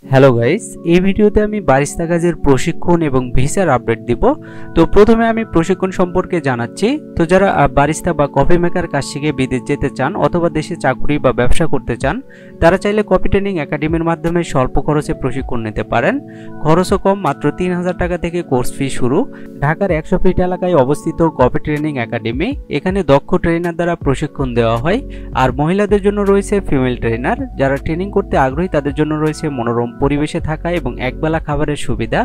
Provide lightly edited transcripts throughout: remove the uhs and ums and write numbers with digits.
Hello guys, এই ভিডিওতে আমি বারিস্তা কাজের প্রশিক্ষণ এবং ভিসার আপডেট দিব। তো প্রথমে আমি প্রশিক্ষণ সম্পর্কে জানাচ্ছি। তো যারা বারিস্তা বা কফি মেকার কাজ শিখে বিদেশ যেতে চান অথবা দেশে চাকরি বা ব্যবসা করতে চান, তারা চাইলে কফি ট্রেনিং একাডেমির মাধ্যমে স্বল্প খরচে প্রশিক্ষণ নিতে পারেন। খরচও কম, মাত্র ৩,০০০ টাকা থেকে কোর্স ফি শুরু। ঢাকার ১০০ ফিট এলাকায় অবস্থিত কফি ট্রেনিং একাডেমি। এখানে দক্ষ ট্রেনার দ্বারা প্রশিক্ষণ দেওয়া হয়। আর মহিলাদের জন্য রয়েছে ফিমেল ট্রেনার। যারা ট্রেনিং করতে আগ্রহী তাদের জন্য রয়েছে মনোরম পরিবেশে থাকা এবং একবেলা খাবারের সুবিধা।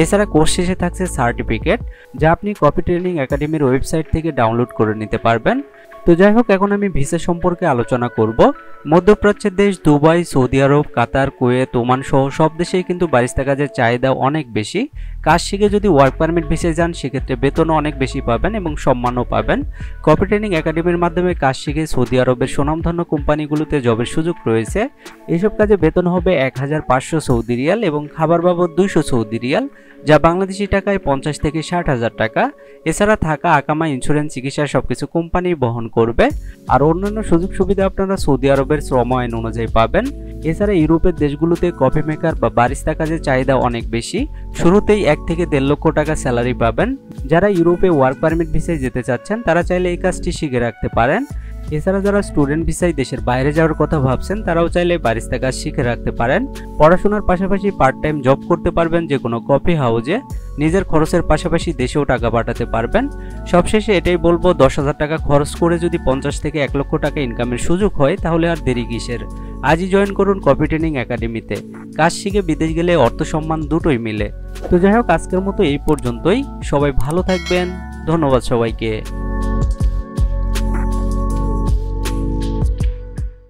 এছাড়া কোর্স শেষে থাকছে সার্টিফিকেট, যা আপনি কফি ট্রেনিং একাডেমির ওয়েবসাইট থেকে ডাউনলোড করে নিতে পারবেন। তো যাই হোক, এখন আমি ভিসা সম্পর্কে আলোচনা করব। মধ্যপ্রাচ্যের দেশ দুবাই, সৌদি আরব, কাতার, কুয়েত, ওমান সহ সব দেশেই কিন্তু বারিস্তা কাজের চাহিদা অনেক বেশি। কাজ শিখে যদি ওয়ার্ক পারমিট ভিসায় যান, সেক্ষেত্রে বেতনও অনেক বেশি পাবেন এবং সম্মানও পাবেন। কফি ট্রেনিং একাডেমির মাধ্যমে কাজ শিখে সৌদি আরবের সুনামধন্য কোম্পানিগুলোতে জবের সুযোগ রয়েছে। এসব কাজে বেতন হবে ১৫০০ সৌদি রিয়াল এবং খাবার বাবদ ২০০ সৌদি রিয়াল, যা বাংলাদেশি টাকায় ৫০ থেকে ৬০,০০০ টাকা। এছাড়া থাকা, আকামা, ইন্স্যুরেন্স, চিকিৎসা সবকিছু কোম্পানি বহন করবে। আর অন্যান্য সুযোগ সুবিধা আপনারা সৌদি আরবের শ্রম আইন অনুযায়ী পাবেন। এছাড়া ইউরোপের দেশগুলোতে কফি মেকার বা বারিস্তা কাজের চাহিদা অনেক বেশি। শুরুতেই ১ থেকে ১.৫ লক্ষ টাকা স্যালারি পাবেন। যারা ইউরোপে ওয়ার্ক পারমিট ভিসায় যেতে চাচ্ছেন, তারা চাইলে এই কাজটি শিখে রাখতে পারেন। এছাড়া যারা স্টুডেন্ট ভিসায় দেশের বাইরে যাওয়ার কথা ভাবছেন, তারাও চাইলে বারিস্তা কাজ শিখে রাখতে পারেন। পড়াশোনার পাশাপাশি পার্ট টাইম জব করতে পারবেন যে কোনো কফি হাউজে। নিজের খরচের পাশাপাশি দেশেও টাকা পাঠাতে পারবেন। সবশেষে এটাই বলবো, ১০,০০০ টাকা খরচ করে যদি ৫০ থেকে ১ লক্ষ টাকা ইনকামের সুযোগ হয়, তাহলে আর দেরি কিসের? আজই জয়েন করুন কফি ট্রেনিং একাডেমিতে। কাজ শিখে বিদেশ গেলে অর্থ সম্মান দুটোই মিলে। তো যাই হোক, আজকের মতো এই পর্যন্তই। সবাই ভালো থাকবেন। ধন্যবাদ সবাইকে।